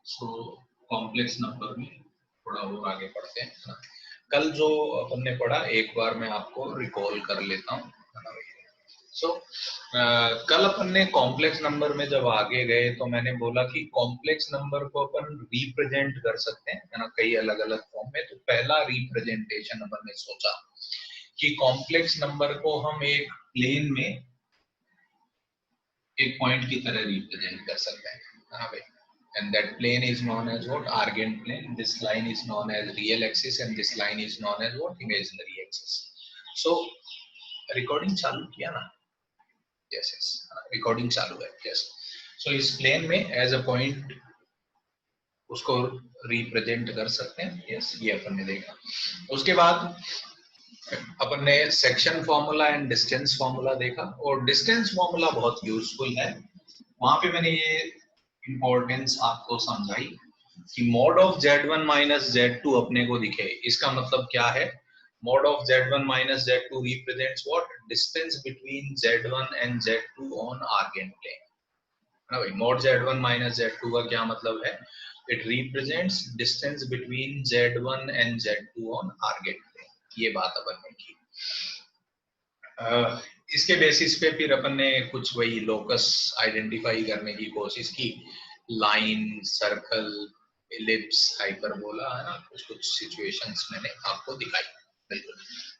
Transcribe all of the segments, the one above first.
So complex number में थोड़ा और आगे पढ़ते हैं। कल जो अपन ने पढ़ा एक बार मैं आपको रिकॉल कर लेता हूँ। सो कल अपन ने कॉम्प्लेक्स नंबर में जब आगे गए तो मैंने बोला कि कॉम्प्लेक्स नंबर को अपन रिप्रेजेंट कर सकते हैं, है ना, कई अलग अलग फॉर्म में। तो पहला रिप्रेजेंटेशन अपन ने सोचा कि कॉम्प्लेक्स नंबर को हम एक प्लेन में एक पॉइंट की तरह रिप्रेजेंट कर सकते हैं, हाँ भाई। And that plane is known as what? Argand plane. This line is known as real axis and this line is known as what? Imaginary axis. So recording चालू किया ना? Yes, yes. Recording चालू है. Yes. So इस plane में as a point उसको represent कर सकते हैं. Yes, ये अपन ने देखा. उसके बाद अपन ने section formula and distance formula देखा और डिस्टेंस फॉर्मूला बहुत यूजफुल है. वहां पे मैंने ये इंपॉर्टेंस आपको समझाई कि mod of Z1 minus Z2 अपने को दिखे. इसका मतलब क्या है? Mod of Z1 minus Z2 represents what? Distance between Z1 and Z2 on argand plane. ना भाई, मॉड Z1 माइनस Z2 का क्या मतलब है? It represents distance between Z1 and Z2 on argand plane. ये बात अपन ने की. इसके बेसिस पे फिर अपन ने कुछ वही लोकस आइडेंटिफाई करने की कोशिश की. लाइन, सर्कल, एलिप्स, हाइपरबोला, है ना, कुछ कुछ सिचुएशंस मैंने आपको दिखाई. बिल्कुल.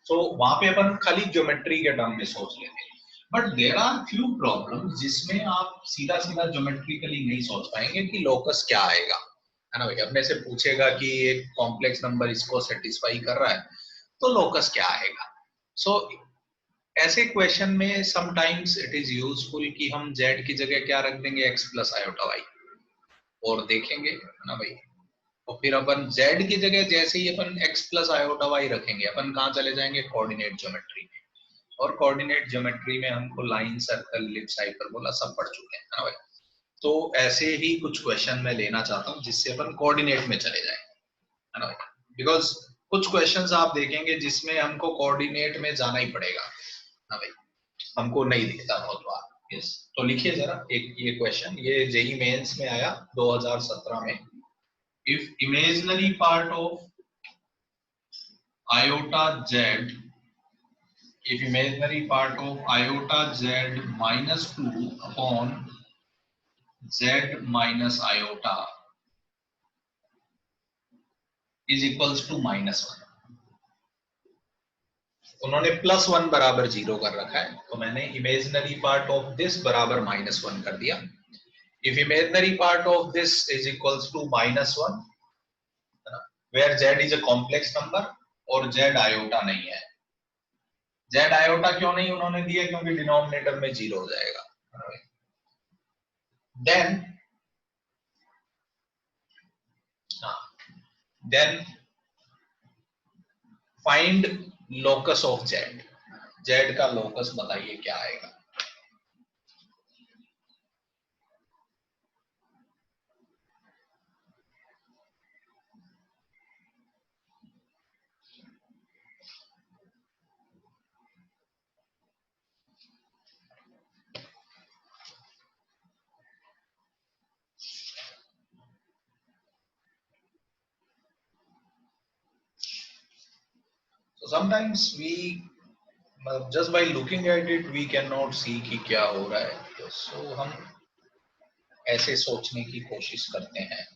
तो वहां पे अपन खाली ज्योमेट्री के टर्म में सोच लेते हैं. But there are few problems जिसमें आप सीधा सीधा ज्योमेट्रिकली नहीं सोच पाएंगे कि लोकस क्या आएगा, है ना भाई. अपने से पूछेगा कि एक कॉम्प्लेक्स नंबर इसको सेटिस्फाई कर रहा है तो लोकस क्या आएगा. सो ऐसे क्वेश्चन में समटाइम्स इट इज यूजफुल कि हम z की जगह क्या रख देंगे? x प्लस आयोटा y और देखेंगे, है ना भाई. और फिर अपन z की जगह जैसे ही अपन x प्लस आयोटा y रखेंगे अपन कहाँ चले जाएंगे? कोऑर्डिनेट ज्योमेट्री में. और कोऑर्डिनेट ज्योमेट्री में हमको लाइन, सर्कल, एलिप्स, हाइपरबोला सब पढ़ चुके हैं, है ना भाई. तो ऐसे ही कुछ क्वेश्चन मैं लेना चाहता हूँ जिससे अपन कोऑर्डिनेट में चले जाए, है ना भाई. बिकॉज कुछ क्वेश्चंस आप देखेंगे जिसमें हमको कोऑर्डिनेट में जाना ही पड़ेगा, ना भाई. हमको नहीं दिखता बहुत बार. यस, तो लिखिए जरा एक ये क्वेश्चन. ये जेई मेंस में आया 2017 में. If imaginary part of iota z, if imaginary part of iota z minus 2 upon z minus iota is equals to -1. उन्होंने +1 बराबर 0 कर रखा है तो मैंने इमेजिनरी पार्ट ऑफ दिस बराबर -1 कर दिया. If imaginary part of this is equals to -1, where z is a complex number और z आयोटा नहीं है. z आयोटा क्यों नहीं उन्होंने दिया? क्योंकि डिनोमिनेटर में 0 हो जाएगा. then find locus of z. z का लोकस बताइए क्या आएगा. So sometimes we just by looking at it we cannot see कि क्या हो रहा है. So हम ऐसे सोचने की कोशिश करते हैं.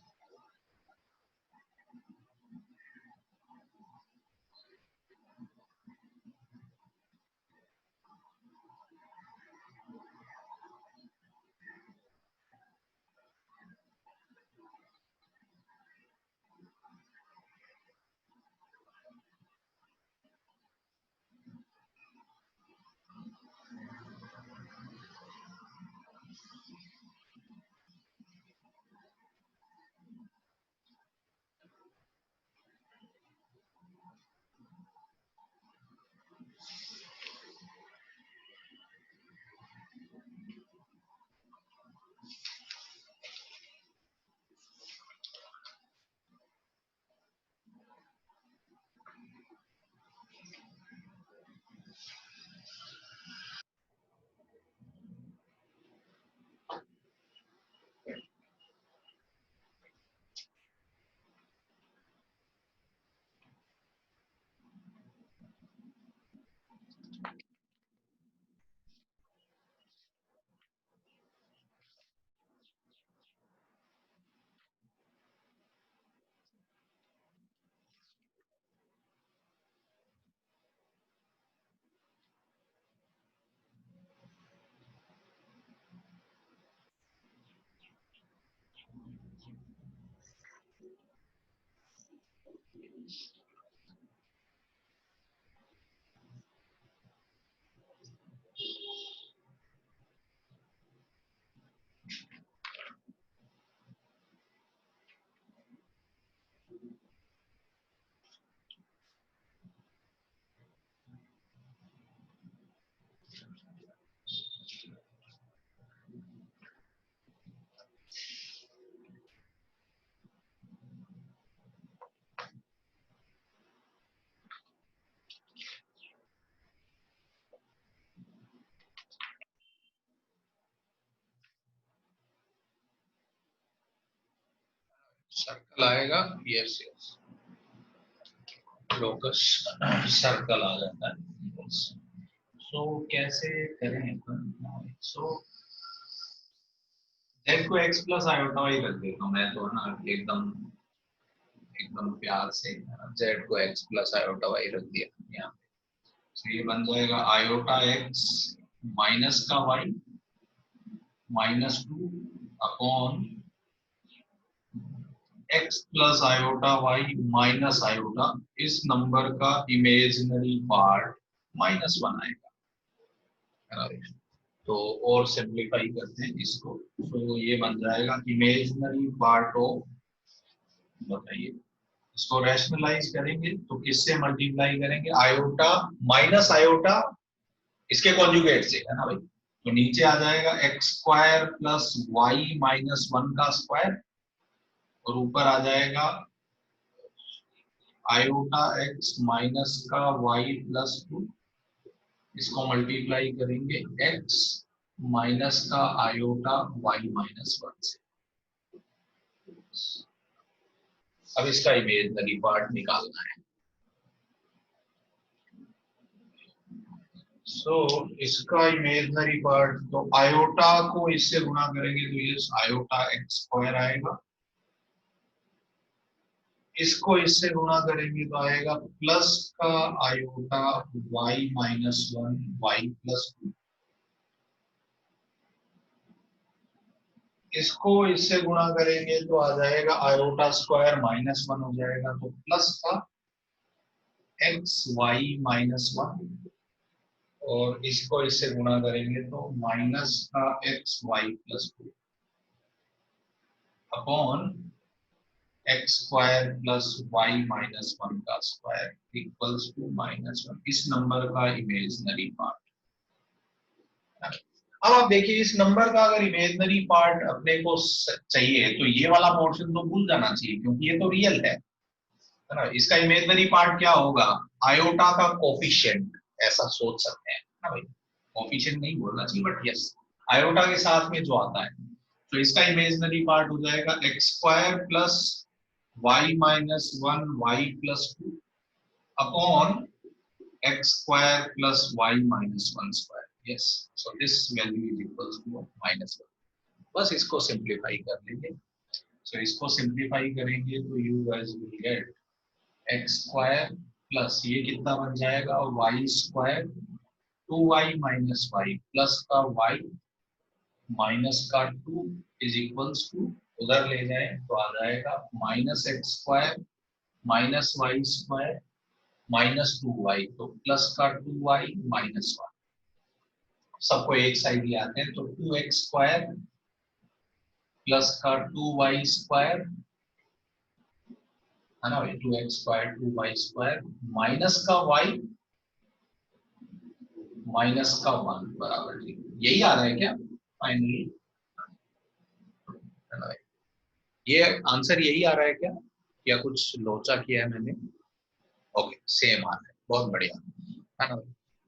सर्कल आएगा, यस यस, लोकस सर्कल आ जाता है। सो कैसे करें अपन? सो जेड को एक्स प्लस आयोटा वाई रख देता हूँ मैं तो, ना एकदम एकदम प्यार से जेड को एक्स प्लस आयोटा वाई रख दिया यहाँ पे। तो ये बन जाएगा आयोटा एक्स माइनस का y minus 2 upon x plus iota y minus iota, इस नंबर का इमेजिनरी पार्ट -1 आएगा। तो और सिंप्लीफाई करते हैं इसको, तो ये बन जाएगा इमेजिनरी पार्ट ऑफ, बताइए इसको रैशनलाइज करेंगे तो किससे मल्टीप्लाई करेंगे? आयोटा माइनस आयोटा इसके कॉन्जुगेट से, है ना भाई। तो नीचे आ जाएगा x square plus y minus 1 का स्क्वायर, और ऊपर आ जाएगा आयोटा एक्स माइनस का वाई प्लस 2, इसको मल्टीप्लाई करेंगे एक्स माइनस का आयोटा वाई माइनस 1 से। अब इसका इमेजिनरी पार्ट निकालना है। इसका इमेजिनरी पार्ट, तो आयोटा को इससे गुणा करेंगे तो ये आयोटा एक्स स्क्वायर आएगा, इसको इससे गुणा करेंगे तो आएगा प्लस का iota y minus 1 y plus 2, इसको इससे गुणा करेंगे तो आ जाएगा आयोटा स्क्वायर -1 हो जाएगा, तो प्लस का एक्स वाई माइनस 1, और इसको इससे गुणा करेंगे तो माइनस का x y plus 2 upon x square plus y minus 1 का स्क्वायर इक्वल्स टू -1, इस नंबर का इमेजिनरी पार्ट। अब आप देखिए इस नंबर का अगर इमेजिनरी पार्ट अपने को चाहिए तो ये वाला पोर्शन तो भूल जाना चाहिए, क्योंकि ये तो रियल है ना। इसका इमेजिनरी पार्ट क्या होगा? आयोटा का कोफिशिएंट, ऐसा सोच सकते हैं ना भाई। कोफिशिएंट नहीं बोलना चाहिए बट यस, आयोटा के साथ में जो आता है, तो इसका इमेजिनरी पार्ट हो जाएगा x square plus y minus 1 y plus 2 upon x square plus y minus 1 square. Yes, so this value is equals to -1। बस इसको सिंप्लीफाई कर लेंगे। सो इसको सिंप्लीफाई करेंगे तो you guys will get x square plus ये कितना बन जाएगा y square 2y minus y plus का y माइनस का 2 इज इक्वल्स टू, उधर ले जाए तो आ जाएगा minus x square minus y square minus 2y, तो प्लस का 2y माइनस 1, सबको एक साइड ले आते हैं तो 2x स्क्वायर प्लस का 2y स्क्वायर, है ना भाई, 2x square 2y square minus का y माइनस का 1 बराबर 0। यही आ रहा है क्या फाइनली? ये आंसर यही आ रहा है क्या, या कुछ लोचा किया है मैंने? ओके, सेम आ रहा है, बहुत बढ़िया, है ना।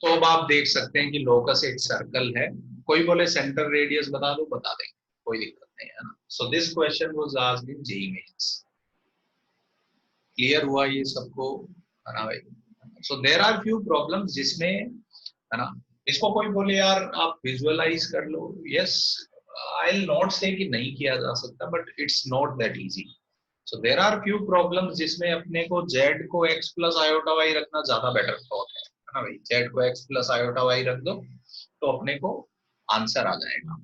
तो अब आप देख सकते हैं कि लोकस एक सर्कल है, कोई बोले सेंटर रेडियस बता दो, बता देंगे, कोई दिक्कत नहीं है ना। So this question was asked in JEE Mains. Clear हुआ ये सबको, है ना भाई? So there are few problems जिसमें, है ना, इसको कोई बोले यार आप विजुअलाइज कर लो, yes, I will not say कि नहीं किया जा सकता, but it's not that easy. So there are few problems जिसमें अपने को z को x प्लस आयोटा y रखना ज्यादा बेटर थॉट है ना भाई। z को x प्लस आयोटा y रख दो तो अपने को आंसर आ जाएगा।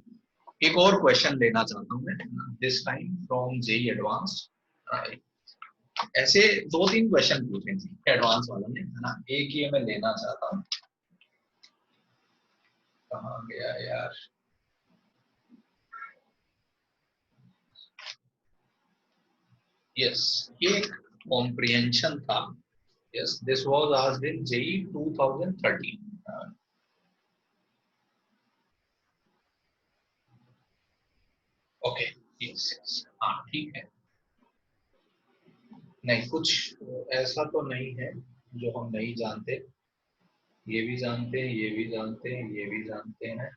एक और क्वेश्चन लेना चाहता हूँ मैं, this time from JEE Advanced. ऐसे 2-3 क्वेश्चन पूछे थे एडवांस वालों ने, है ना। एक ये मैं लेना चाहता हूँ, कहाँ गया यार। यस, ये कॉम्प्रिहेंशन था। Yes, this was asked in JEE 2013। Okay, yes yes, हाँ ठीक है। नहीं, कुछ ऐसा तो नहीं है जो हम नहीं जानते। ये भी जानते हैं, ये भी जानते हैं, ये भी जानते हैं।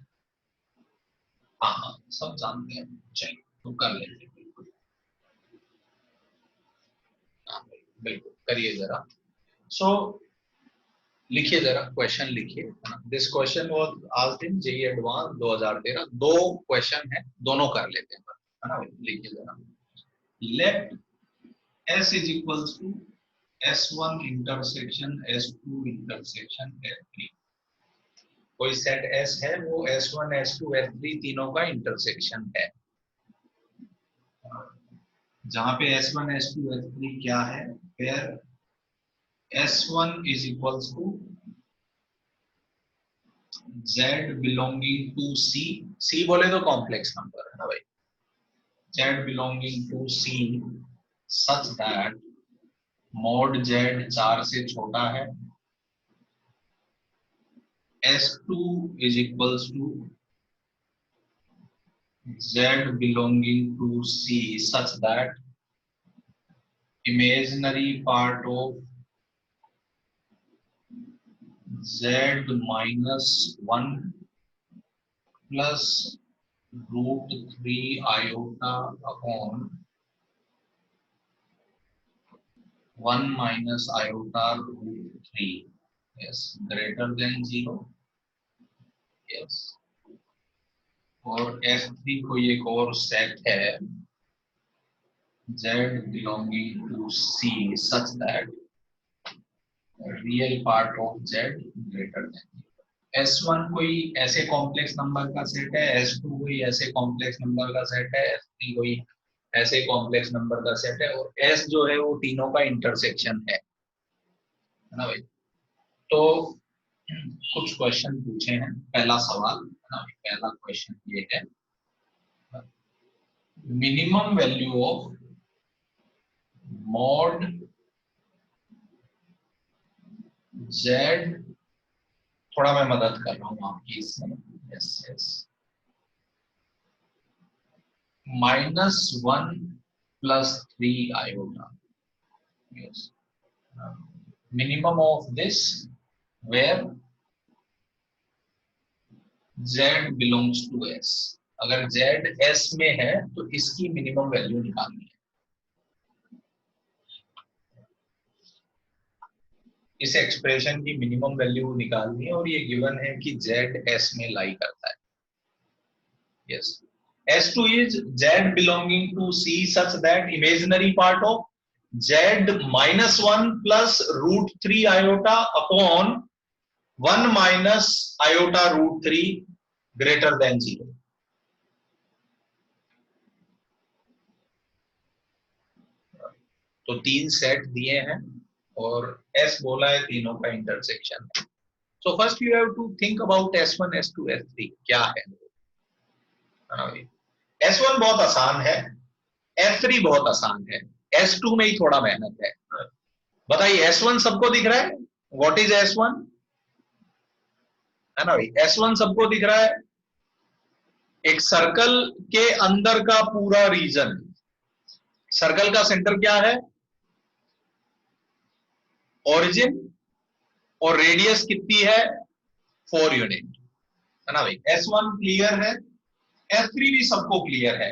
हाँ हाँ, सब जानते हैं। चलिए तो कर लेते हैं, बिल्कुल। हाँ बिल्कुल, करिए जरा। सो लिखिए जरा, क्वेश्चन लिखिए, है ना। This question was asked in JEE advance 2013। दो क्वेश्चन है, दोनों कर लेते हैं, है ना। लिखिए जरा। Let S is equals to S1 intersection S2 intersection S3। कोई सेट S है, वो S1 S2 S3 तीनों का इंटरसेक्शन है। जहां पे S1 S2 S3 क्या है, where S1 is equals to Z belonging to C। C बोले तो कॉम्प्लेक्स नंबर है ना भाई। Z belonging to C such that mod Z 4 से छोटा है। S2 is equals to Z belonging to C such that imaginary part of Z minus 1 plus root 3 iota upon 1 minus iota root 3, yes, greater than 0। yes, और S3 कोई एक और set है Z belonging to C such that real part of Z greater than। S1 कोई ऐसे complex number का set है, S2 कोई ऐसे कॉम्प्लेक्स नंबर का सेट है, S3 कोई ऐसे कॉम्प्लेक्स नंबर का सेट है, और S जो है वो तीनों का इंटरसेक्शन है ना भाई। तो कुछ क्वेश्चन पूछे हैं। पहला सवाल, है ना, पहला क्वेश्चन ये है, minimum value of mod Z, थोड़ा मैं मदद कर रहा हूँ आपकी इसमें, yes yes, -1 + 3 iota, yes, minimum of this where Z belongs to S। अगर Z S में है तो इसकी मिनिमम वैल्यू निकालनी है। इस एक्सप्रेशन की मिनिमम वैल्यू निकालनी है, और ये गिवन है कि Z S में लाई करता है। Yes, S2 is Z belonging to C such that imaginary part of Z -1 plus root 3 iota upon 1 minus iota root 3 greater than 0। तो 3 सेट दिए हैं और S बोला है तीनों का intersection. So first you have to think about S1 S2 S3 क्या है। S1 बहुत आसान है, S3 बहुत आसान है, S2 में ही थोड़ा मेहनत है। बताइए S1 सबको दिख रहा है, व्हाट इज S1, है ना भाई। S1 सबको दिख रहा है, एक सर्कल के अंदर का पूरा रीजन। सर्कल का सेंटर क्या है, ओरिजिन, और रेडियस कितनी है, 4 यूनिट, है ना भाई। S1 क्लियर है, S3 भी सबको क्लियर है।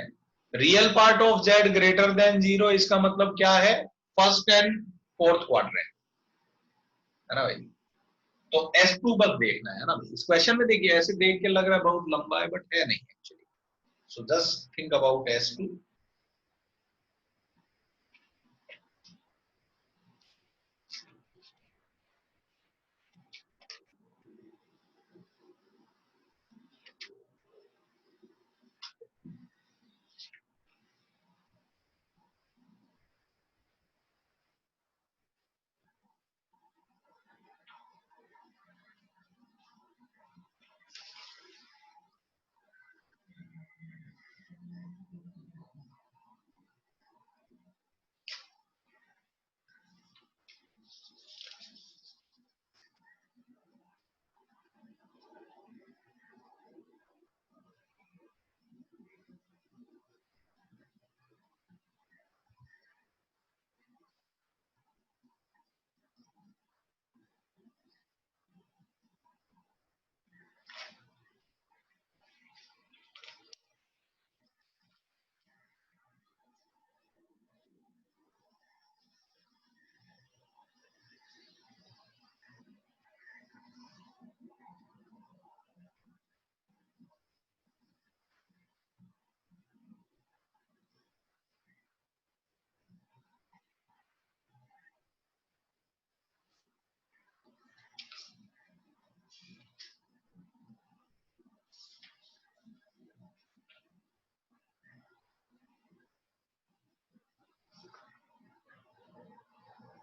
Real part of Z greater than 0, इसका मतलब क्या है, फर्स्ट एंड फोर्थ क्वाड्रेंट, है ना भाई। तो S2 बस देखना है ना भाई। इस क्वेश्चन में देखिए, ऐसे देख के लग रहा है बहुत लंबा है, बट है नहीं actually. So just think about S2।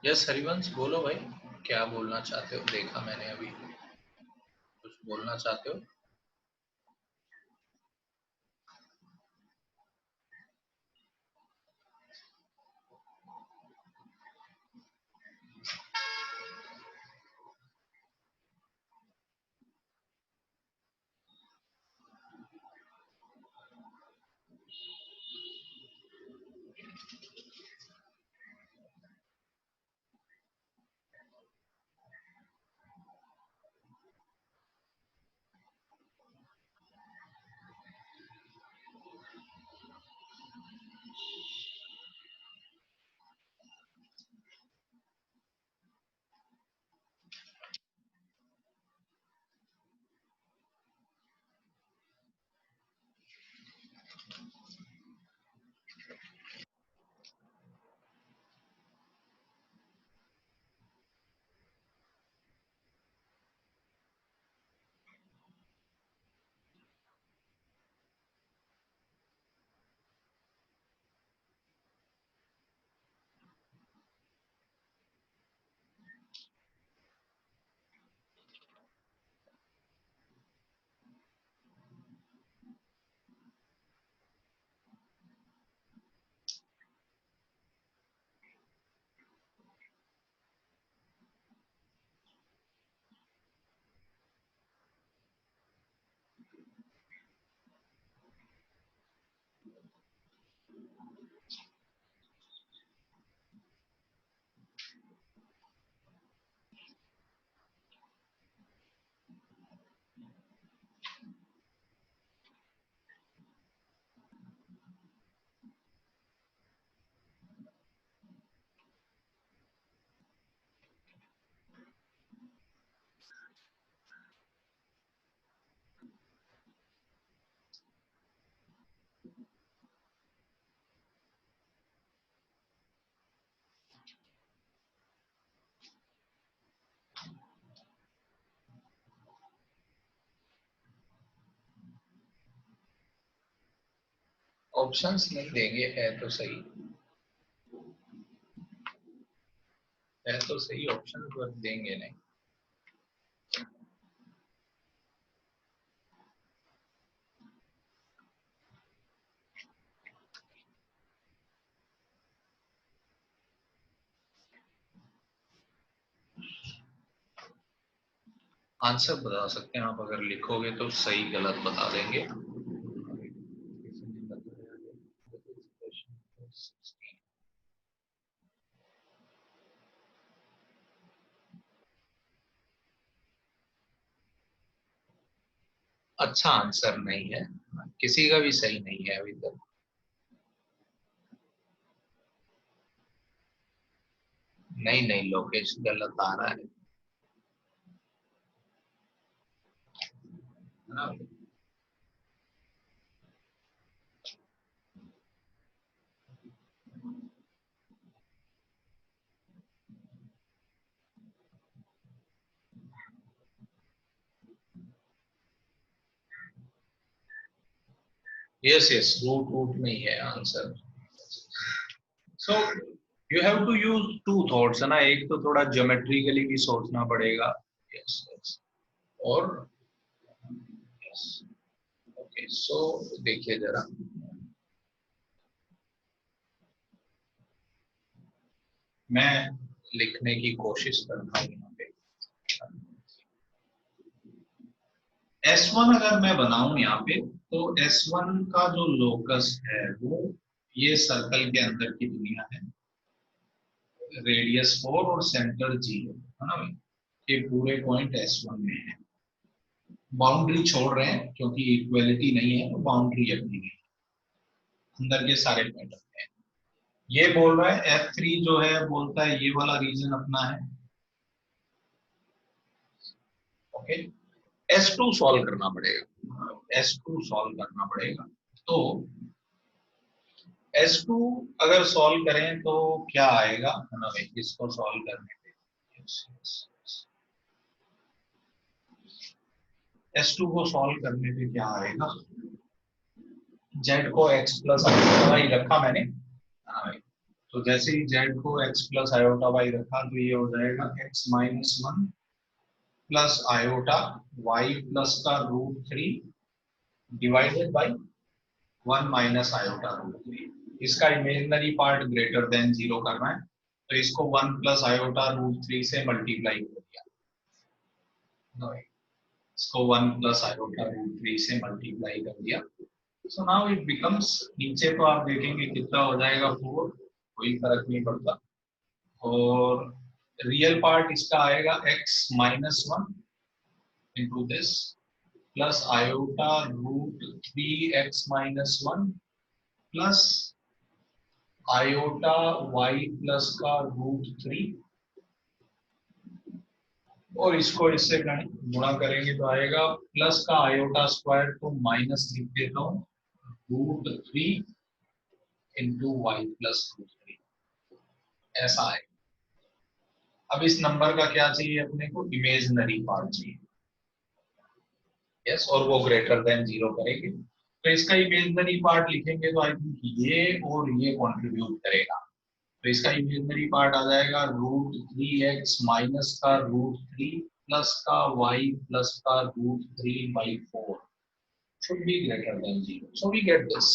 Yes Harivansh बोलो भाई, क्या बोलना चाहते हो? देखा मैंने अभी, कुछ बोलना चाहते हो? ऑप्शंस नहीं देंगे, है तो सही, है तो सही, ऑप्शन पर देंगे नहीं। आंसर बता सकते हैं आप, अगर लिखोगे तो सही गलत बता देंगे। अच्छा आंसर नहीं है, किसी का भी सही नहीं है अभी तक। नहीं नहीं लोकेश, गलत आ रहा है ना? यस यस, रूट रूट में ही है answer. So you have to use two thoughts, है ना, एक तो थोड़ा ज्योमेट्रिकली भी सोचना पड़ेगा। Yes yes. और यस, ओके सो देखिए जरा, मैं लिखने की कोशिश करता हूँ यहाँ पे। S1 अगर मैं बनाऊं यहाँ पे, तो S1 का जो लोकस है वो ये सर्कल के अंदर की दुनिया है, रेडियस 4 और सेंटर 0, है ना भाई? ये पूरे पॉइंट S1 में है। बाउंड्री छोड़ रहे हैं क्योंकि इक्वलिटी नहीं है, तो बाउंड्री अपनी है, अंदर के सारे पॉइंट अपने हैं। ये बोल रहा है F3 जो है, बोलता है ये वाला रीजन अपना है। ओके, S2 सॉल्व करना पड़ेगा, S2 सॉल्व करना पड़ेगा। तो S2 अगर सॉल्व करें तो क्या आएगा, है ना भाई? इसको सॉल्व करने पे S2 को सॉल्व करने पे क्या आएगा, Z को x प्लस भाई रखा मैंने, हाँ भाई, तो जैसे ही z को x प्लस आयोटा y रखा तो ये हो जाएगा x minus one plus iota y plus का root three divided by one minus iota root three. इसका imaginary part greater than zero करना है तो इसको one plus iota root three से मल्टीप्लाई कर दिया, इसको one plus iota root three से मल्टीप्लाई कर दिया। सो नाउ इट बिकम्स, नीचे तो आप देखेंगे कितना हो जाएगा फोर, कोई फर्क नहीं पड़ता, और रियल पार्ट इसका आएगा x minus one into this plus iota root three x minus one plus iota y plus का रूट थ्री, और इसको इससे गुणा करेंगे तो आएगा प्लस का आयोटा स्क्वायर को माइनस लिख देता हूँ root three into y plus root three, ऐसा है। अब इस नंबर का क्या चाहिए अपने को, इमेजिनरी पार्ट चाहिए, यस, और वो ग्रेटर देन जीरो करेंगे तो इसका इमेजिनरी पार्ट लिखेंगे तो आई थिंक ये और ये कंट्रीब्यूट करेगा, तो इसका इमेजिनरी पार्ट आ जाएगा रूट थ्री एक्स माइनस का रूट थ्री प्लस का वाई प्लस का root three by four should be greater than zero. So we get this.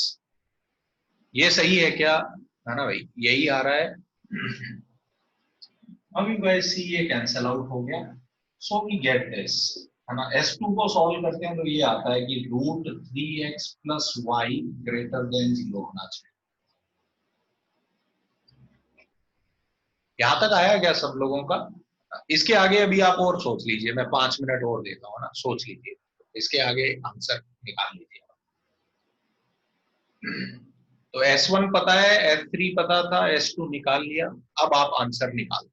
ये सही है क्या, है ना भाई, यही आ रहा है। अभी वैसे ये कैंसल आउट हो गया, सो वी गेट दिस, है ना। S2 को सॉल्व करते हैं तो ये आता है कि root three x plus y greater than zero होना चाहिए। यहां तक आया क्या सब लोगों का? इसके आगे अभी आप और सोच लीजिए, मैं 5 मिनट और देता हूँ ना, सोच लीजिए, इसके आगे आंसर निकाल लीजिए। तो S1 पता है, S3 पता था, S2 निकाल लिया, अब आप आंसर निकाल दो।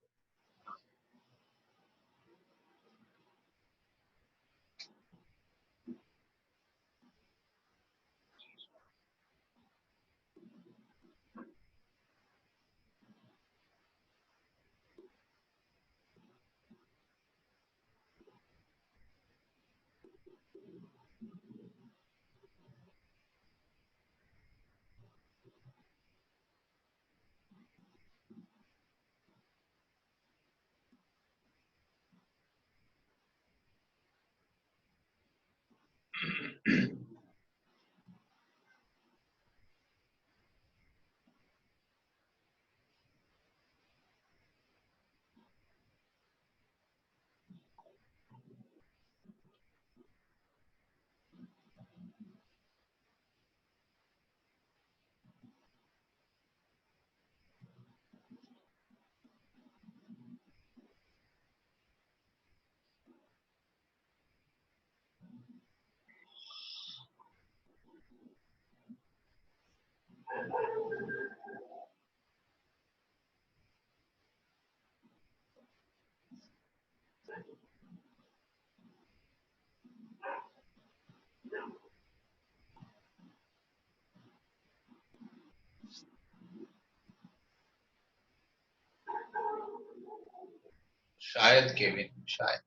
शायद केविन, शायद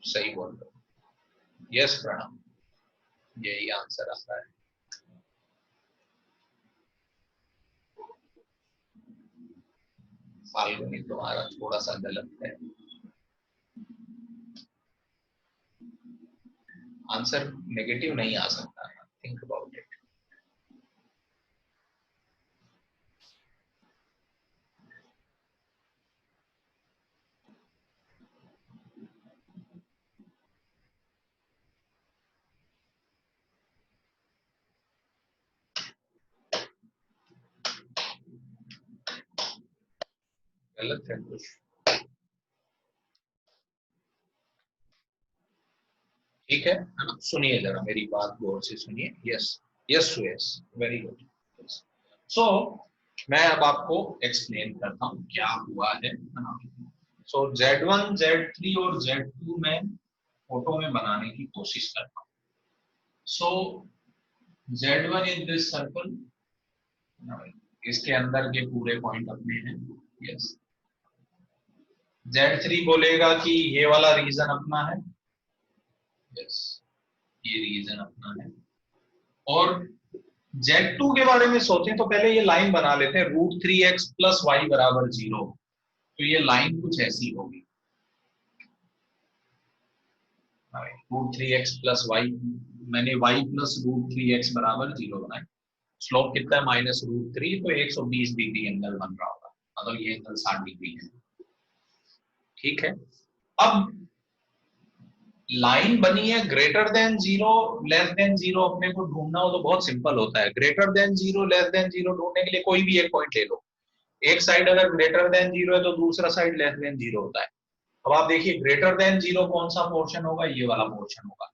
सही बोल रहे हो। यस प्रणव, यही आंसर आता है। फाल्गुनी तुम्हारा थोड़ा सा गलत है, आंसर नेगेटिव नहीं आ सकता, थिंक अबाउट इट। गलत है कुछ, ठीक है ना, सुनिए जरा मेरी बात गौर से सुनिए। Yes yes yes, very good. So मैं अब आपको एक्सप्लेन करता हूँ क्या हुआ है ना। सो Z1 Z3 और Z2 में फोटो में बनाने की कोशिश करता हूँ। सो Z1 इज दिस सर्कल, इसके अंदर के पूरे पॉइंट अपने हैं। यस, Z3 बोलेगा कि ये वाला रीजन अपना है, यस, ये रीजन अपना है, और Z2 के बारे में सोचें तो पहले ये लाइन बना लेते हैं, √3x प्लस वाई बराबर 0। तो ये लाइन कुछ ऐसी होगी, √3x प्लस वाई, मैंने y प्लस √3x बराबर 0 बनाया। स्लोप कितना है, -√3, तो 120 डिग्री एंगल बन रहा होगा, मतलब ये एंगल 60 डिग्री है। ठीक है, अब लाइन बनी है ग्रेटर देन 0 लेस देन 0, अपने को ढूंढना हो तो बहुत सिंपल होता है। ग्रेटर देन 0 लेस देन 0 ढूंढने के लिए कोई भी एक पॉइंट ले लो। एक साइड अगर ग्रेटर देन 0 है तो दूसरा साइड लेस देन 0 होता है। अब आप देखिए ग्रेटर देन 0 कौन सा पोर्शन होगा, ये वाला पोर्शन होगा,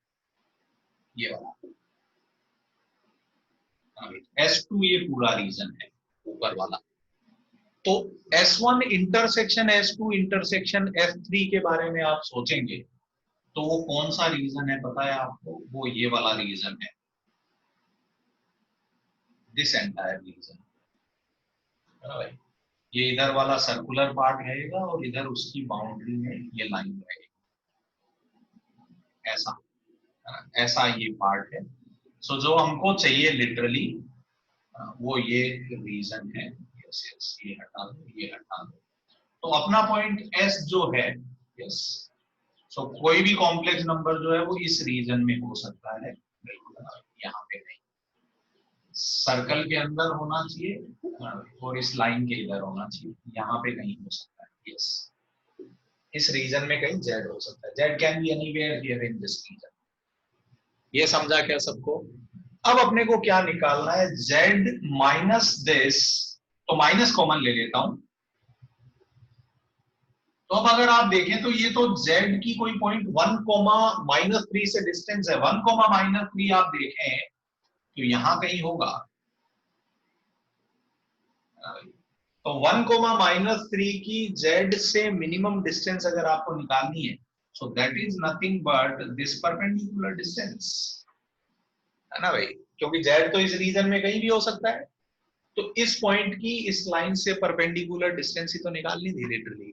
ये वाला S2, ये पूरा रीजन है ऊपर वाला। तो S1 intersection S2 intersection F3 के बारे में आप सोचेंगे तो वो कौन सा रीजन है पता है आपको, वो ये वाला रीजन है, दिस एंटायर रीजन है ना भाई। ये इधर वाला सर्कुलर पार्ट रहेगा और इधर उसकी बाउंड्री में ये लाइन रहेगी, ऐसा ऐसा ये पार्ट है। सो जो हमको चाहिए लिटरली वो ये रीजन है। यस यस, ये हटा दो, ये हटा दो। तो अपना पॉइंट एस जो है, यस, सो कोई भी कॉम्प्लेक्स नंबर जो है वो इस रीजन में हो सकता है, बिल्कुल यहाँ पे नहीं, सर्कल के अंदर होना चाहिए और इस लाइन के इधर होना चाहिए, यहाँ पे नहीं हो सकता है। यस, इस रीजन में कहीं Z हो सकता है, Z can be anywhere here in this region. ये समझा क्या सबको? अब अपने को क्या निकालना है, Z माइनस दिस, तो माइनस कॉमन ले लेता हूं। तो अब अगर आप देखें तो ये तो Z की कोई पॉइंट 1, -3 से डिस्टेंस है, 1, -3 आप देखें तो यहां कहीं होगा। तो 1, -3 की Z से मिनिमम डिस्टेंस अगर आपको निकालनी है, so that is nothing but this perpendicular distance, है ना भाई, क्योंकि Z तो इस रीजन में कहीं भी हो सकता है। तो इस पॉइंट की इस लाइन से परपेंडिकुलर डिस्टेंस ही तो निकालनी थी लिटरली।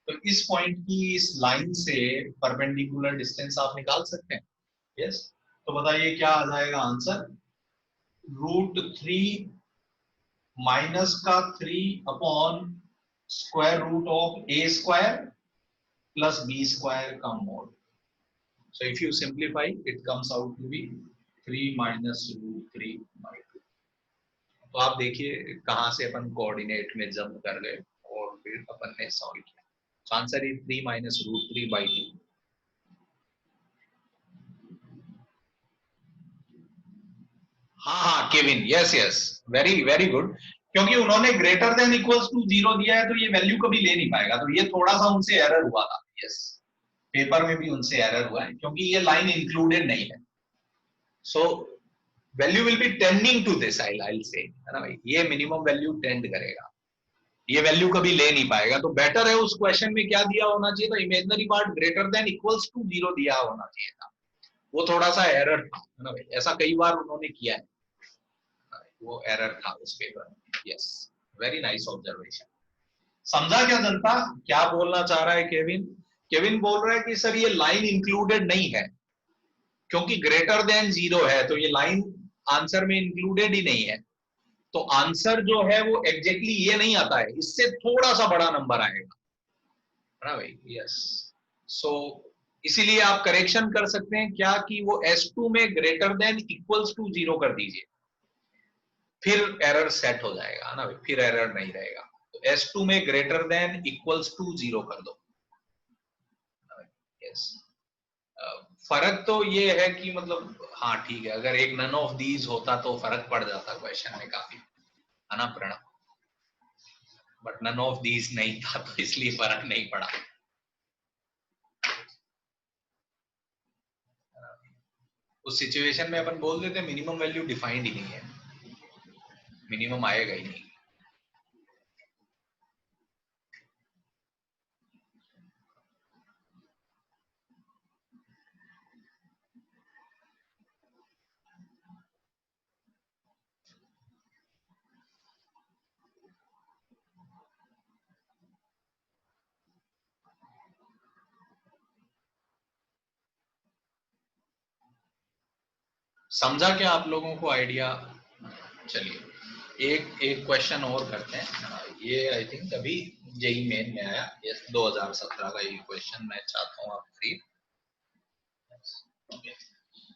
तो इस पॉइंट की इस लाइन से परपेंडिकुलर डिस्टेंस आप निकाल सकते हैं। यस, तो बताइए क्या आ जाएगा आंसर, √3 माइनस का 3 अपॉन √A² प्लस B² का mode. So if you simplify, it comes out to be 3 minus √3/2। तो आप देखिए कहां से अपन कोऑर्डिनेट में जंप कर गए और फिर अपन ने सॉल्व किया। तो आंसर इज 3 minus √3/2। हाँ हाँ Kevin, yes yes, very very good. क्योंकि उन्होंने ग्रेटर देन इक्वल्स टू 0 दिया है तो ये वैल्यू कभी ले नहीं पाएगा, तो ये थोड़ा सा उनसे एरर हुआ था। यस, पेपर में भी उनसे एरर हुआ है क्योंकि ये लाइन इंक्लूडेड नहीं है। So value will be tending to this, I say, है ना भाई, ये मिनिमम वैल्यू टेंड करेगा, ये वैल्यू कभी ले नहीं पाएगा। तो बेटर है उस क्वेश्चन में क्या दिया होना चाहिए था, imaginary part greater than equals to 0 दिया होना चाहिए था, वो थोड़ा सा एरर था, है ना भाई, ऐसा कई बार उन्होंने किया है, वो एरर था उस पेपर में। Yes, very nice observation. समझा क्या जनता, क्या बोलना चाह रहा है केविन? केविन बोल रहा है कि सर ये लाइन इंक्लूडेड नहीं है, क्योंकि ग्रेटर देन 0 है तो ये लाइन आंसर में इंक्लूडेड ही नहीं है। तो आंसर जो है वो एग्जैक्टली ये नहीं आता है, इससे थोड़ा सा बड़ा नंबर आएगा, है ना भाई। यस, सो इसीलिए आप करेक्शन कर सकते हैं क्या, कि वो S2 में ग्रेटर देन इक्वल्स टू 0 कर दीजिए, फिर एरर सेट हो जाएगा ना भाई, फिर एरर नहीं रहेगा। तो S2 में ग्रेटर देन इक्वल्स टू 0 कर दो। यस, फर्क तो ये है कि मतलब हाँ ठीक है, अगर एक नन ऑफ दीज होता तो फर्क पड़ जाता क्वेश्चन में काफी, है ना Pranav, but none of these नहीं था तो इसलिए फर्क नहीं पड़ा। उस सिचुएशन में अपन बोल देते मिनिमम वैल्यू डिफाइंड ही नहीं है, मिनिमम आएगा ही नहीं। समझा क्या आप लोगों को आइडिया? चलिए एक एक क्वेश्चन और करते हैं। ये आई थिंक अभी जेई मेन में आया, ये 2017 का ये क्वेश्चन मैं चाहता हूँ आप फ्री।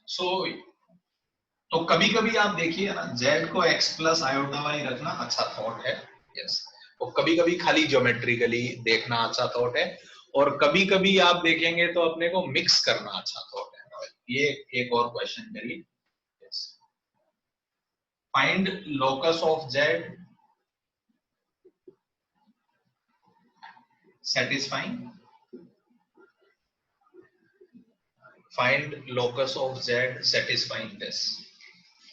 सो तो कभी कभी आप देखिए ना, जेड को एक्स प्लस आयोटा वाई रखना अच्छा थॉट है। यस। और कभी कभी खाली ज्योमेट्रिकली देखना अच्छा थॉट है, और कभी कभी आप देखेंगे तो अपने को मिक्स करना अच्छा थॉट है। ये एक और क्वेश्चन करिए। Yes. Find locus of Z satisfying, find locus of z satisfying this।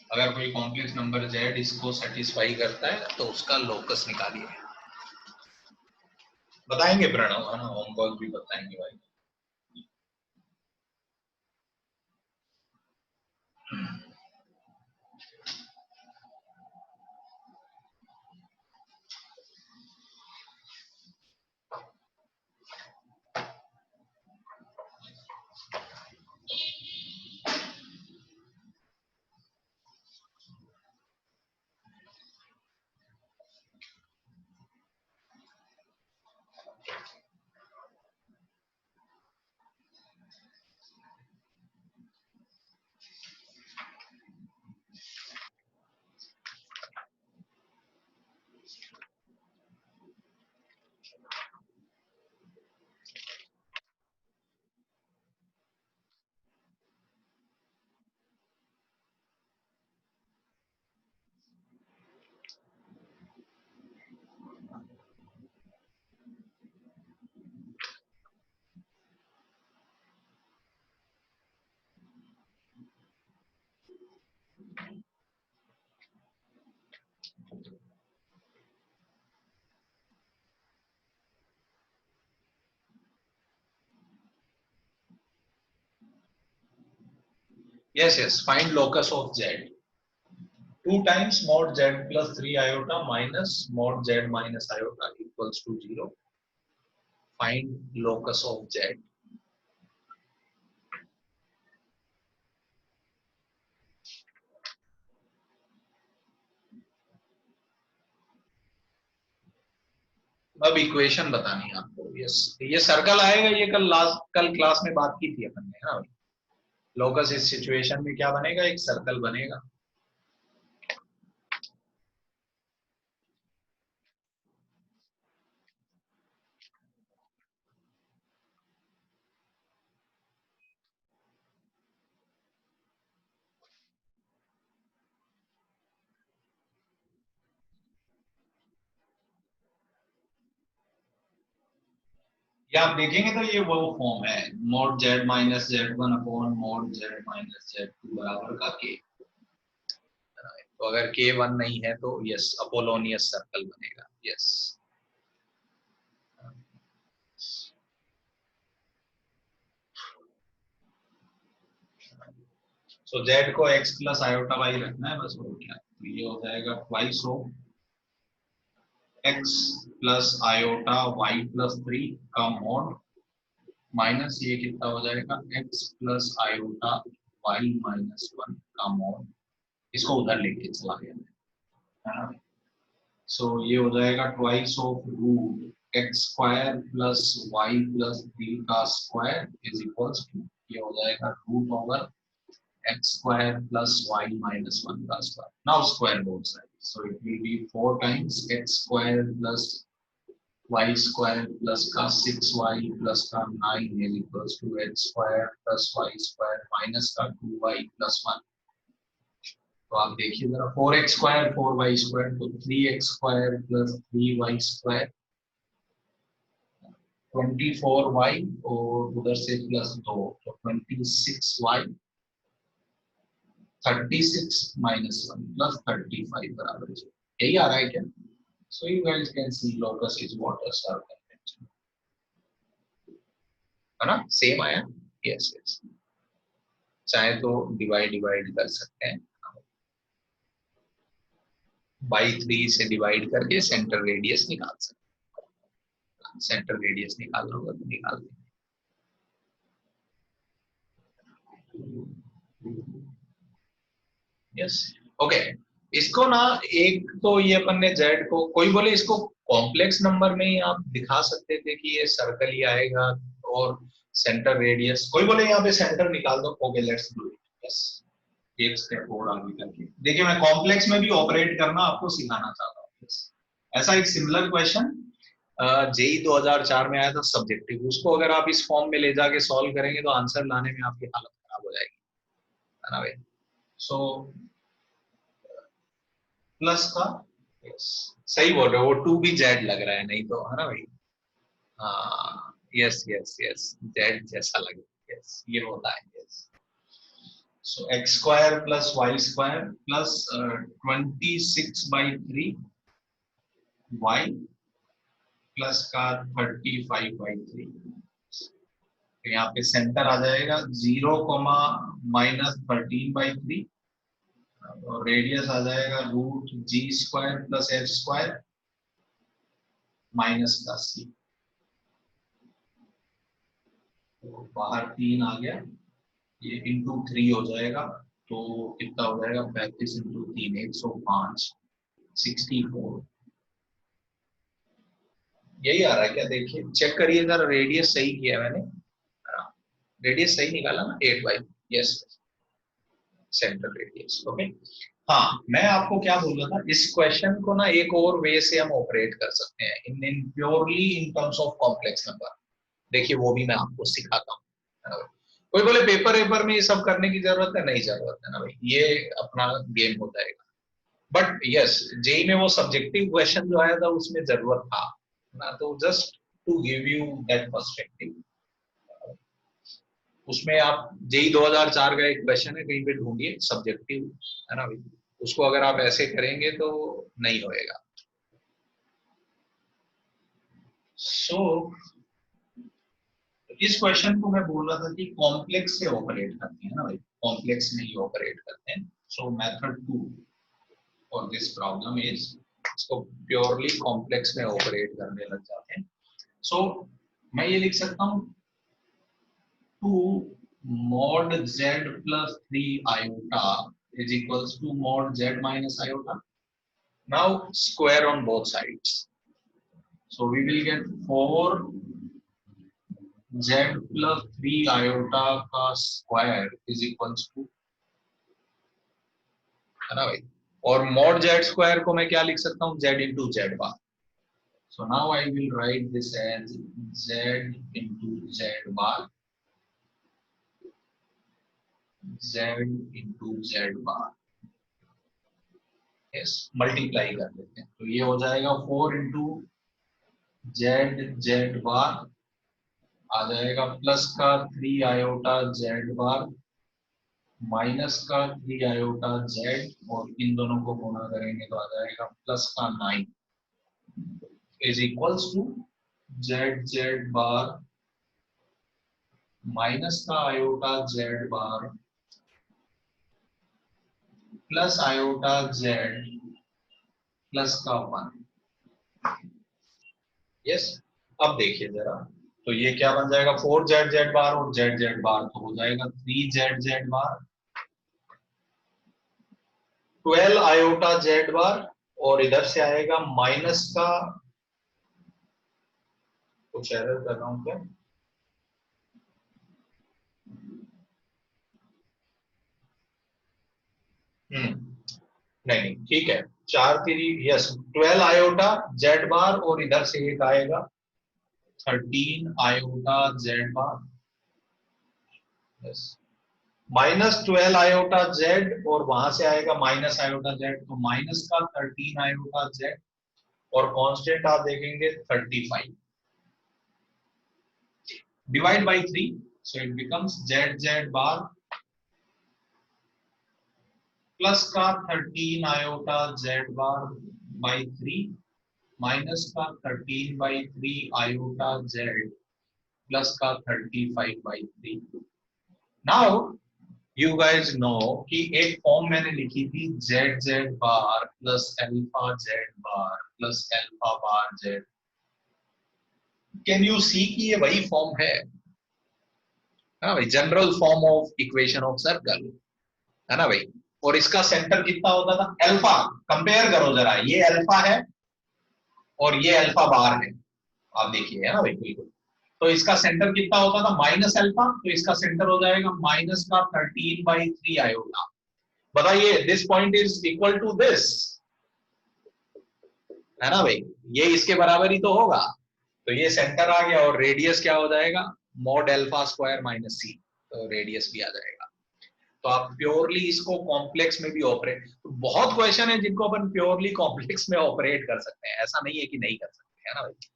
अगर कोई कॉम्प्लेक्स नंबर z इसको सेटिस्फाई करता है तो उसका लोकस निकालिए। बताएंगे प्रणव, है ना, होमवर्क भी बताएंगे भाई। Yes yes, find locus of z। 2 times mod z plus 3 iota minus mod z minus iota equals to 0। find locus of z। अब इक्वेशन बतानी है आपको। यस, ये सर्कल आएगा, ये कल क्लास में बात की थी अपन ने, है ना। लोकस इस सिचुएशन में क्या बनेगा, एक सर्कल बनेगा। ये आप देखेंगे तो ये वो फॉर्म है, mod z minus z one upon mod z minus z two बराबर का के। तो अगर के वन नहीं है तो यस, अपोलोनियस सर्कल बनेगा। यस। सो जेड को एक्स प्लस आयोटा वाई रखना है बस, हो गया। तो ये हो जाएगा twice of x plus iota y plus 3 का मोड, माइनस ये कितना हो जाएगा, x plus iota y minus 1 का मोड। इसको उधर लेके चला गया, है ना। सो ये हो जाएगा twice of root x square plus y plus 3 का स्क्वायर इज इक्वल्स टू, ये हो जाएगा root over x square plus y minus 1 का square. Now square both sides, so it will be 4 times x square plus y square plus का 6y plus का 9 is equals to x square plus y square minus का 2y plus 1। तो आप देखिए जरा, 4x square 4y square, तो 3x square plus 3y square 24y, और उधर से प्लस 2 तो 26y, 36 माइनस 1 प्लस 35 बराबर 0। यही आ रहा है क्या? So you guys can see locus is water circle, है ना, सेम आया। यस यस, चाहे तो डिवाइड डिवाइड कर सकते हैं, बाई 3 से डिवाइड करके सेंटर रेडियस निकाल सकते हैं। सेंटर रेडियस निकालना होगा तो निकाल देंगे। यस। ओके, इसको ना, एक तो ये अपन ने जेड को, कोई बोले इसको कॉम्प्लेक्स नंबर में ही आप दिखा सकते थे कि ये सर्कल ही आएगा और सेंटर रेडियस, कोई बोले यहाँ पे सेंटर निकाल दो। Okay, let's do it. Yes, एक स्टेप और आगे करके देखिए, मैं कॉम्प्लेक्स में भी ऑपरेट करना आपको सिखाना चाहता हूँ। yes. ऐसा एक सिमिलर क्वेश्चन जेई 2004 में आया था, सब्जेक्टिव। उसको अगर आप इस फॉर्म में ले जाके सॉल्व करेंगे तो आंसर लाने में आपकी हालत खराब हो जाएगी, है ना भाई। सो प्लस का, yes, सही बोल रहे हो, वो टू भी जेड लग रहा है नहीं तो, है ना भाई। हाँ, यस यस यस, जेड जैसा लगे, यस ये होता है, yes. So x square plus y square plus 26/3 y plus का 35/3। तो यहाँ पे सेंटर आ जाएगा 0, -13/3 और रेडियस आ जाएगा √g² प्लस f² माइनस का c। तो बाहर 3 आ गया, ये इंटू 3 हो जाएगा, तो कितना हो जाएगा, 35 इंटू 3 105 64। यही आ रहा है क्या, देखिए चेक करिए जरा, रेडियस सही किया मैंने, रेडियस सही निकाला ना, 8/, यस, सेंट्रल रेडियस। ओके, हाँ मैं आपको क्या बोल रहा था, इस क्वेश्चन को ना एक और वे से हम ऑपरेट कर सकते हैं, in purely in terms of complex number. देखिए वो भी मैं आपको सिखाता हूँ। कोई बोले पेपर वेपर में ये सब करने की जरूरत है, नहीं जरूरत है ना भाई, ये अपना गेम हो जाएगा। बट यस, जेई में वो सब्जेक्टिव क्वेश्चन जो आया था उसमें जरूरत था ना, तो just to give you that perspective. उसमें आप जेई 2004 का एक क्वेश्चन है, कहीं पे ढूंढिए सब्जेक्टिव, है ना भाई, उसको अगर आप ऐसे करेंगे तो नहीं होएगा। सो इस क्वेश्चन को मैं बोल रहा था कि कॉम्प्लेक्स से ऑपरेट करते हैं ना भाई, कॉम्प्लेक्स में ही ऑपरेट करते हैं। सो method 2 for this problem is, इसको प्योरली कॉम्प्लेक्स में ऑपरेट करने लग जाते हैं। सो मैं ये लिख सकता हूँ 2 mod z plus 3 iota is equals to mod z minus iota. Now square on both sides. So we will get 4 z plus 3 iota का square is equals to, है ना भाई, और mod z square को मैं क्या लिख सकता हूँ, z into z bar. So now I will write this as z into z bar, z into z bar. yes, multiply कर देते हैं, तो ये हो जाएगा 4 into z बार आ जाएगा प्लस का 3 आयोटा z बार माइनस का 3 आयोटा z, और इन दोनों को गुणा करेंगे तो आ जाएगा प्लस का 9 is equals to z bar minus का iota z bar plus iota z plus का 1। यस, अब देखिए जरा, तो ये क्या बन जाएगा, 4z बार और z बार, तो हो जाएगा 3z बार 12 आयोटा z बार, और इधर से आएगा माइनस का, कुछ एरर कर रहा हूं क्या, नहीं ठीक है, 4 3, यस 12 आयोटा z बार, और इधर से एक आएगा 13 आयोटा z बार, यस -12 आयोटा z, और वहां से आएगा माइनस आयोटा z, तो माइनस का 13 आयोटा z, और कांस्टेंट आप देखेंगे 35 divide by 3, so it becomes z bar plus का 13 iota z bar by 3 minus का 13/3 आयोटा z प्लस का 35/3। नाउ यू गाइज नो कि एक फॉर्म मैंने लिखी थी z bar plus alpha z bar plus alpha bar z। Can you see कि ये वही फॉर्म है, हाँ भाई, general form of equation of circle, है ना भाई। और इसका सेंटर कितना होता था अल्फा। कंपेयर करो जरा, ये अल्फा है और ये अल्फा बार है, आप देखिए है ना भाई बिल्कुल। तो इसका सेंटर कितना होता था माइनस अल्फा, तो इसका सेंटर हो जाएगा माइनस का 13/3 आयोटा। बताइए this point is equal to this, है ना भाई, ये इसके बराबर ही तो होगा। तो ये सेंटर आ गया और रेडियस क्या हो जाएगा मॉड अल्फा स्क्वायर माइनस सी, तो रेडियस भी आ जाएगा। तो आप प्योरली इसको कॉम्प्लेक्स में भी ऑपरेट, तो बहुत क्वेश्चन है जिनको अपन प्योरली कॉम्प्लेक्स में ऑपरेट कर सकते हैं, ऐसा नहीं है कि नहीं कर सकते, है ना भाई।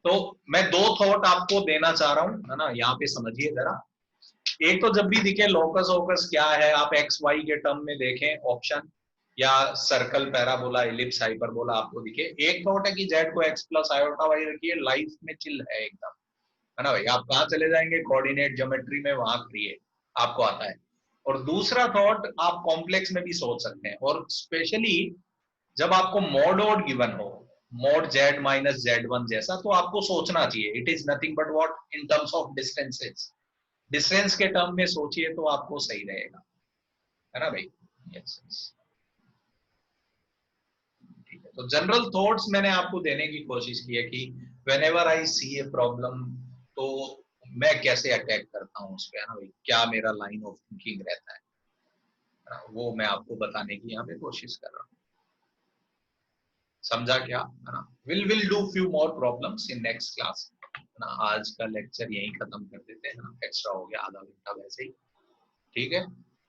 तो मैं दो थॉट आपको देना चाह रहा हूं, है ना, यहाँ पे समझिए जरा। एक तो जब भी दिखे लोकस ओकस क्या है, आप एक्स वाई के टर्म में देखें ऑप्शन, या सर्कल पैराबोला इलिप्स हाइपरबोला आपको दिखे। एक थॉट है कि जेड को एक्स प्लस आयोटा वाई रखिए, लाइफ में चिल है एकदम, है ना भाई, आप कहाँ चले जाएंगे कोऑर्डिनेट ज्योमेट्री में, वहां क्रिएट आपको आता है। और दूसरा थॉट आप कॉम्प्लेक्स में भी सोच सकते हैं, और स्पेशली जब आपको मॉड ऑड गिवन हो, mod Z minus z one जैसा, तो आपको सोचना चाहिए it is nothing but what in terms of distances, distance के टर्म में सोचिए तो आपको सही रहेगा, है ना भाई। यस यस, ठीक है। तो जनरल थॉट्स मैंने आपको देने की कोशिश की है कि whenever I see a problem, तो मैं कैसे अटैक करता हूँ उस पर, है ना भाई, क्या मेरा लाइन ऑफ थिंकिंग रहता है ना, वो मैं आपको बताने की यहाँ पे कोशिश कर रहा हूँ। समझा क्या, है ना। Will do few more problems in next class, है ना। आज का लेक्चर यहीं खत्म कर देते हैं ना, एक्स्ट्रा हो गया आधा घंटा वैसे ही, ठीक है।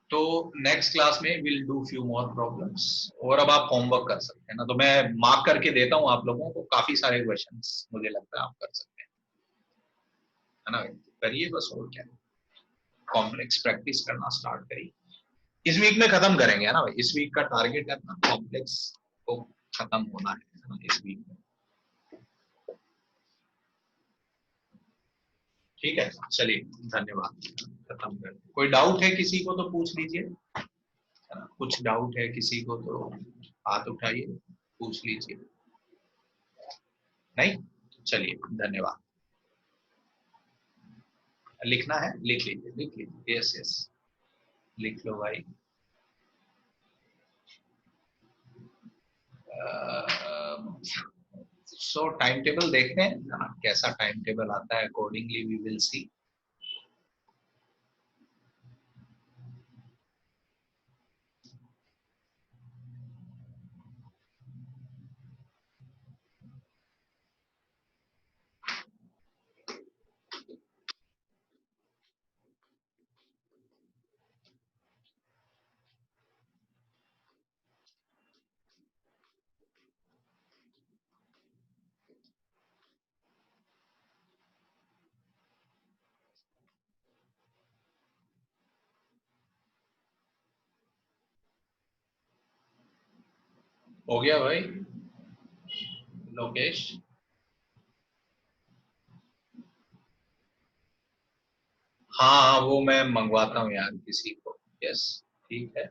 तो नेक्स्ट क्लास में will do few more problems, और अब आप होमवर्क कर सकते हैं ना, तो मैं मार्क करके देता हूँ आप लोगों को, काफी सारे क्वेश्चंस मुझे लगता है आप कर सकते हैं, है ना। करिए बस, और क्या, कॉम्प्लेक्स प्रैक्टिस करना स्टार्ट करिए। इस वीक में खत्म करेंगे, है ना भाई, इस वीक का टारगेट है अपना कॉम्प्लेक्स को खत्म होना है ना इस वीक में, ठीक है। चलिए, धन्यवाद, खत्म कर, कोई डाउट है किसी को तो पूछ लीजिए, है ना, कुछ डाउट है किसी को तो हाथ उठाइए, पूछ लीजिए। नहीं, चलिए धन्यवाद। लिखना है लिख लीजिए, लिख लीजिए, यस यस, लिख लो भाई। सो टाइम टेबल देखते हैं, कैसा टाइम टेबल आता है, अकॉर्डिंगली वी विल सी। हो गया भाई लोकेश। हाँ वो मैं मंगवाता हूँ यार किसी को, यस, ठीक है।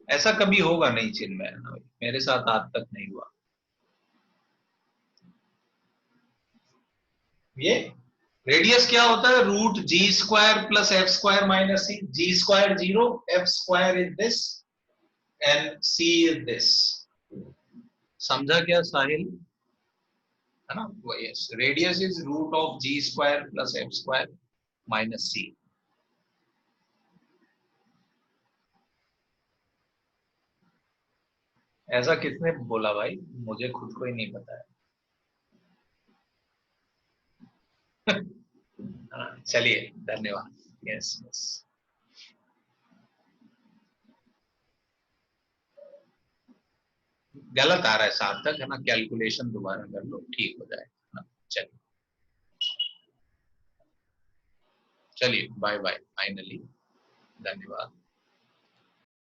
ऐसा कभी होगा नहीं चिन्मय, मेरे साथ आज तक नहीं हुआ ये। रेडियस क्या होता है, root g square plus f square minus c, g square 0, f square is this and c is this. समझा क्या साहिल, है ना। Yes, radius is root of g square plus f square minus c. ऐसा किसने बोला भाई, मुझे खुद को ही नहीं पता है। चलिए, धन्यवाद, यस यस। गलत आ रहा है सार्थक, है ना, कैलकुलेशन दोबारा कर लो, ठीक हो जाएगा। चलिए, चलिए बाय बाय फाइनली, धन्यवाद।